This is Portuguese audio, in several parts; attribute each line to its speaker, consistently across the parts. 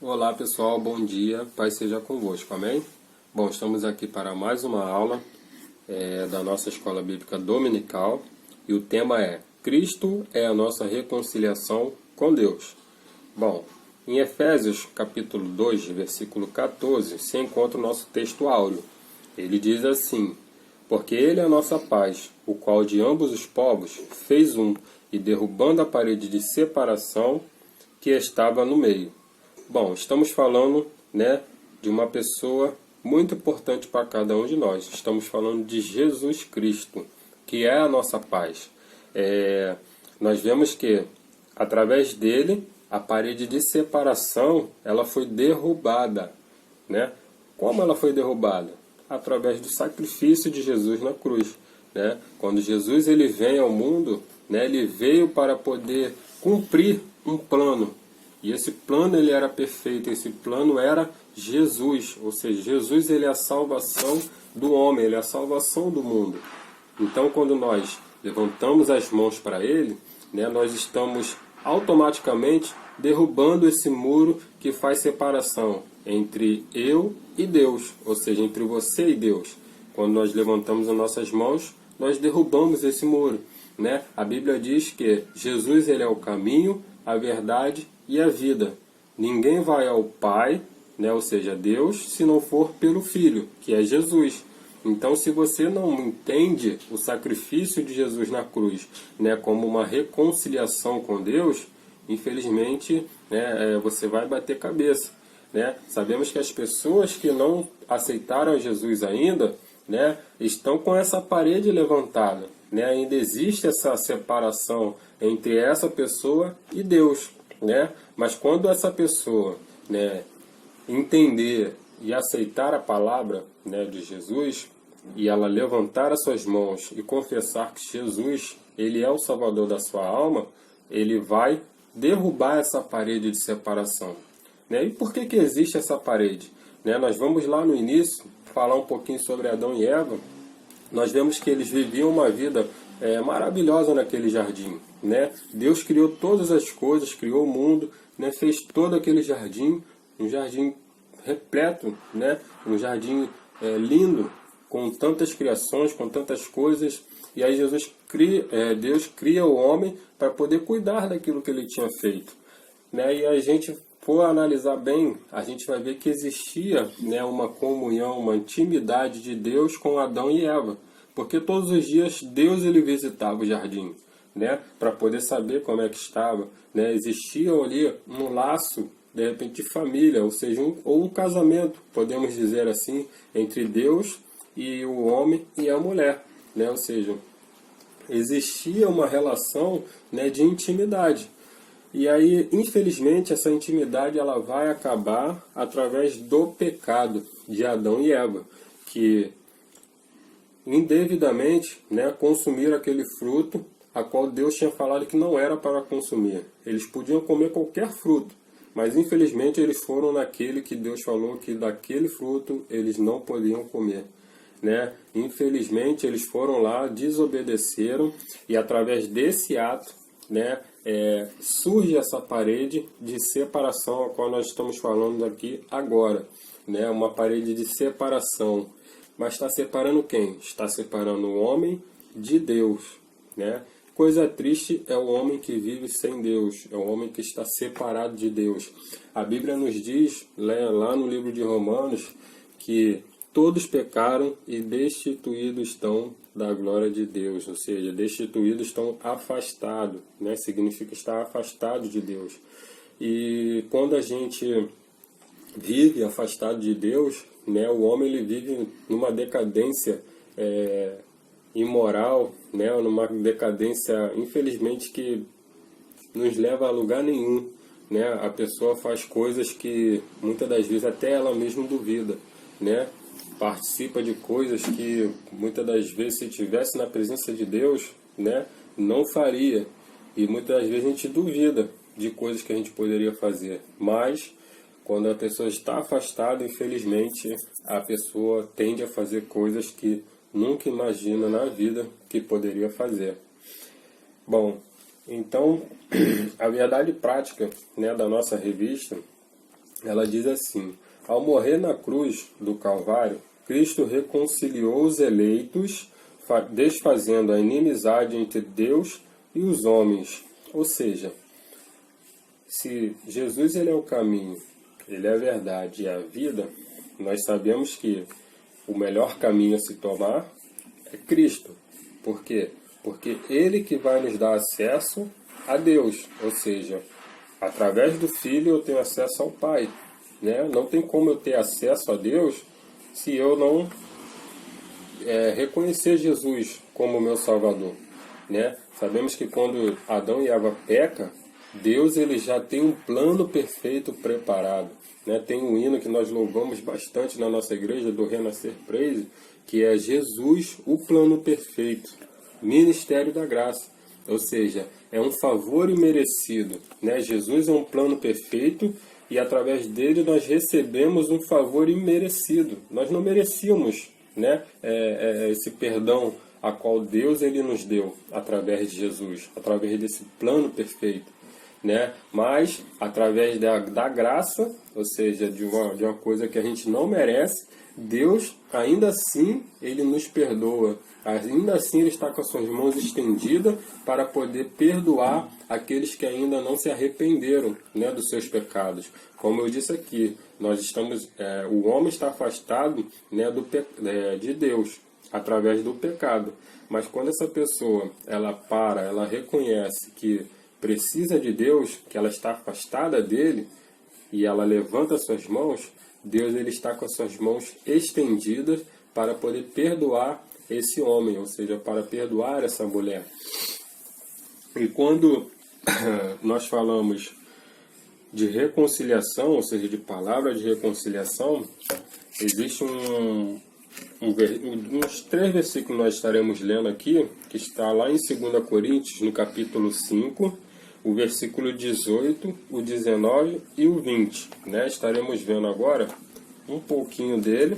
Speaker 1: Olá pessoal, bom dia, Paz seja convosco, amém? Bom, estamos aqui para mais uma aula da nossa Escola Bíblica Dominical e o tema é Cristo é a nossa reconciliação com Deus. Bom, em Efésios capítulo 2, versículo 14, se encontra o nosso texto áureo. Ele diz assim: porque Ele é a nossa paz, o qual de ambos os povos fez um, e derrubando a parede de separação que estava no meio. Bom, estamos falando, de uma pessoa muito importante para cada um de nós. Estamos falando de Jesus Cristo, que é a nossa paz. Nós vemos que, através dele, a parede de separação ela foi derrubada. Como ela foi derrubada? Através do sacrifício de Jesus na cruz. Quando Jesus ele vem ao mundo, ele veio para poder cumprir um plano. E esse plano ele era perfeito, esse plano era Jesus, ou seja, Jesus ele é a salvação do homem, ele é a salvação do mundo. Então quando nós levantamos as mãos para ele, nós estamos automaticamente derrubando esse muro que faz separação entre eu e Deus, ou seja, entre você e Deus. Quando nós levantamos as nossas mãos, nós derrubamos esse muro. A Bíblia diz que Jesus ele é o caminho, a verdade e a vida. Ninguém vai ao Pai, ou seja, Deus, se não for pelo Filho, que é Jesus. Então, se você não entende o sacrifício de Jesus na cruz, como uma reconciliação com Deus, infelizmente, você vai bater cabeça. Sabemos que as pessoas que não aceitaram Jesus ainda, estão com essa parede levantada. Ainda existe essa separação entre essa pessoa e Deus. Mas quando essa pessoa entender e aceitar a palavra de Jesus, e ela levantar as suas mãos e confessar que Jesus ele é o Salvador da sua alma, ele vai derrubar essa parede de separação. E por que existe essa parede? Nós vamos lá no início falar um pouquinho sobre Adão e Eva. Nós vemos que eles viviam uma vida maravilhosa naquele jardim. Deus criou todas as coisas, criou o mundo, fez todo aquele jardim, um jardim repleto, um jardim lindo, com tantas criações, com tantas coisas. E aí Deus cria o homem para poder cuidar daquilo que ele tinha feito. E a gente for analisar bem, a gente vai ver que existia uma comunhão, uma intimidade de Deus com Adão e Eva. Porque todos os dias Deus ele visitava o jardim, para poder saber como é que estava. Existia ali um laço, de repente, de família, ou seja, um casamento, podemos dizer assim, entre Deus e o homem e a mulher. Ou seja, existia uma relação de intimidade. E aí, infelizmente, essa intimidade ela vai acabar através do pecado de Adão e Eva, que indevidamente consumiram aquele fruto a qual Deus tinha falado que não era para consumir. Eles podiam comer qualquer fruto, mas infelizmente eles foram naquele que Deus falou que daquele fruto eles não podiam comer. Infelizmente eles foram lá, desobedeceram, e através desse ato surge essa parede de separação a qual nós estamos falando aqui agora. Uma parede de separação. Mas está separando quem? Está separando o homem de Deus. Coisa triste é o homem que vive sem Deus, é o homem que está separado de Deus. A Bíblia nos diz, lá no livro de Romanos, que todos pecaram e destituídos estão da glória de Deus, ou seja, destituídos estão afastados, significa estar afastado de Deus. E quando a gente vive afastado de Deus, o homem ele vive numa decadência imoral, numa decadência, infelizmente, que nos leva a lugar nenhum. A pessoa faz coisas que muitas das vezes até ela mesma duvida, participa de coisas que muitas das vezes, se estivesse na presença de Deus, não faria. E muitas das vezes a gente duvida de coisas que a gente poderia fazer. Mas quando a pessoa está afastada, infelizmente, a pessoa tende a fazer coisas que nunca imagina na vida que poderia fazer. Bom, então, a verdade prática da nossa revista ela diz assim: ao morrer na cruz do Calvário, Cristo reconciliou os eleitos, desfazendo a inimizade entre Deus e os homens. Ou seja, se Jesus ele é o caminho, ele é a verdade e a vida, nós sabemos que o melhor caminho a se tomar é Cristo. Por quê? Porque Ele que vai nos dar acesso a Deus. Ou seja, através do Filho eu tenho acesso ao Pai. Né? Não tem como eu ter acesso a Deus se eu não reconhecer Jesus como meu Salvador. Né? Sabemos que quando Adão e Eva pecam, Deus ele já tem um plano perfeito preparado. Né? Tem um hino que nós louvamos bastante na nossa igreja, do Renascer Praise, que é Jesus, o plano perfeito, ministério da graça. Ou seja, é um favor imerecido. Né? Jesus é um plano perfeito e através dele nós recebemos um favor imerecido. Nós não merecíamos, né, esse perdão a qual Deus ele nos deu através de Jesus, através desse plano perfeito. Né? Mas através da graça, ou seja, de uma coisa que a gente não merece, Deus ainda assim ele nos perdoa, ainda assim ele está com as suas mãos estendidas para poder perdoar aqueles que ainda não se arrependeram, né, dos seus pecados. Como eu disse aqui, nós estamos, o homem está afastado, né, de Deus através do pecado. Mas quando essa pessoa ela reconhece que precisa de Deus, que ela está afastada dele, e ela levanta suas mãos, Deus ele está com as suas mãos estendidas para poder perdoar esse homem, ou seja, para perdoar essa mulher. E quando nós falamos de reconciliação, ou seja, de palavra de reconciliação, existe uns 3 versículos que nós estaremos lendo aqui, que está lá em 2 Coríntios, no capítulo 5, o versículo 18, o 19 e o 20. Né? Estaremos vendo agora um pouquinho dele,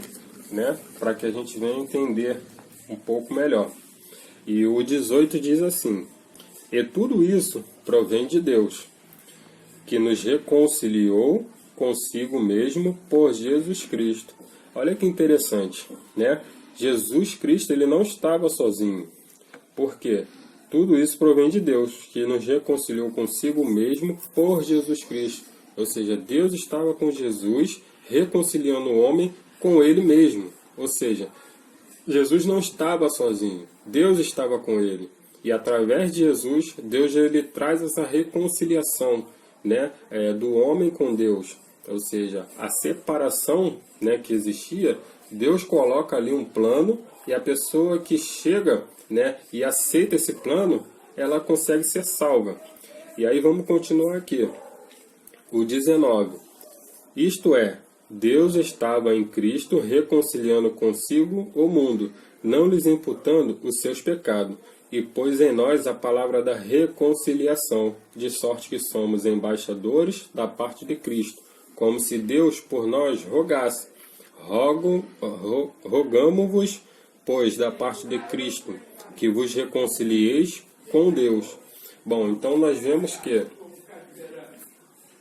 Speaker 1: né? Para que a gente venha entender um pouco melhor. E o 18 diz assim: e tudo isso provém de Deus, que nos reconciliou consigo mesmo por Jesus Cristo. Olha que interessante, né? Jesus Cristo ele não estava sozinho. Por quê? Tudo isso provém de Deus, que nos reconciliou consigo mesmo por Jesus Cristo. Ou seja, Deus estava com Jesus, reconciliando o homem com ele mesmo. Ou seja, Jesus não estava sozinho, Deus estava com ele. E através de Jesus, Deus ele traz essa reconciliação, né, do homem com Deus. Ou seja, a separação, né, que existia, Deus coloca ali um plano e a pessoa que chega, né, e aceita esse plano, ela consegue ser salva. E aí vamos continuar aqui. O 19. Isto é, Deus estava em Cristo reconciliando consigo o mundo, não lhes imputando os seus pecados, e pôs em nós a palavra da reconciliação, de sorte que somos embaixadores da parte de Cristo, como se Deus por nós rogasse. Rogamo-vos, pois, da parte de Cristo, que vos reconcilieis com Deus. Bom, então nós vemos que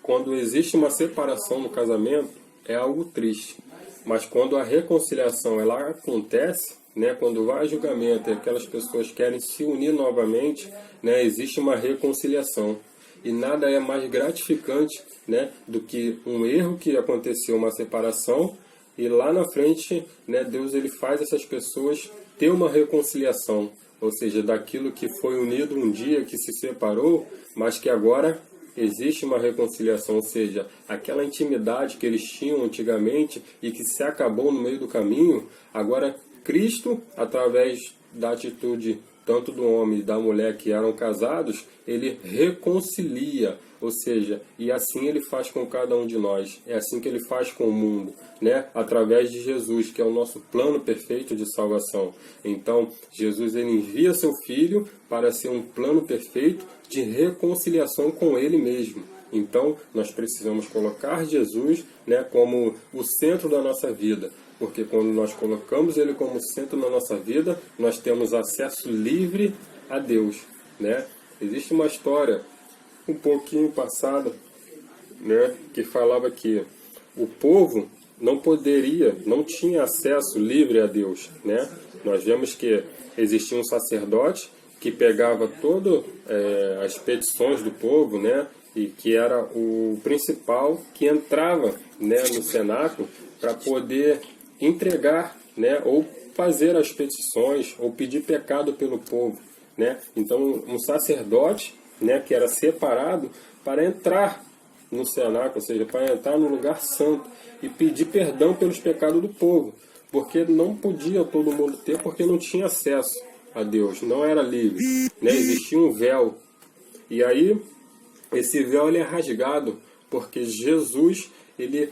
Speaker 1: quando existe uma separação no casamento, é algo triste. Mas quando a reconciliação ela acontece, né, quando vai a julgamento e aquelas pessoas querem se unir novamente, né, existe uma reconciliação. E nada é mais gratificante, né, do que um erro que aconteceu, uma separação, e lá na frente, né, Deus ele faz essas pessoas ter uma reconciliação. Ou seja, daquilo que foi unido um dia, que se separou, mas que agora existe uma reconciliação. Ou seja, aquela intimidade que eles tinham antigamente e que se acabou no meio do caminho, agora Cristo, através da atitude tanto do homem e da mulher que eram casados, ele reconcilia, ou seja, e assim ele faz com cada um de nós, é assim que ele faz com o mundo, né? Através de Jesus, que é o nosso plano perfeito de salvação. Então, Jesus ele envia seu Filho para ser um plano perfeito de reconciliação com ele mesmo. Então, nós precisamos colocar Jesus, né, como o centro da nossa vida. Porque quando nós colocamos ele como centro na nossa vida, nós temos acesso livre a Deus, né? Existe uma história um pouquinho passada, né, que falava que o povo não tinha acesso livre a Deus, né? Nós vemos que existia um sacerdote que pegava todas as petições do povo, né? E que era o principal que entrava, né, no cenáculo para poder entregar, né, ou fazer as petições ou pedir pecado pelo povo, né? Então um sacerdote, né, que era separado para entrar no cenáculo, ou seja, para entrar no lugar santo e pedir perdão pelos pecados do povo, porque não podia todo mundo ter, porque não tinha acesso a Deus, não era livre, né? Existia um véu, e aí esse véu ele é rasgado, porque Jesus, ele,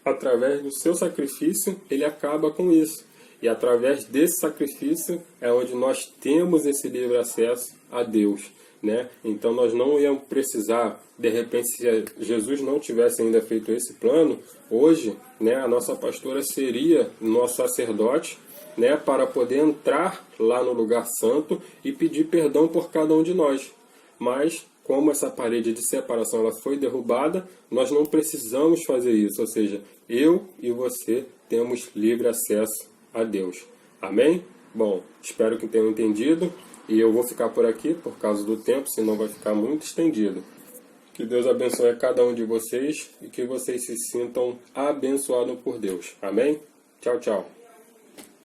Speaker 1: através do seu sacrifício, ele acaba com isso. E através desse sacrifício é onde nós temos esse livre acesso a Deus, né? Então nós não íamos precisar, de repente, se Jesus não tivesse ainda feito esse plano, hoje, né, a nossa pastora seria nosso sacerdote, né, para poder entrar lá no lugar santo e pedir perdão por cada um de nós. Mas como essa parede de separação ela foi derrubada, nós não precisamos fazer isso. Ou seja, eu e você temos livre acesso a Deus. Amém? Bom, espero que tenham entendido. E eu vou ficar por aqui por causa do tempo, senão vai ficar muito estendido. Que Deus abençoe a cada um de vocês e que vocês se sintam abençoados por Deus. Amém? Tchau, tchau.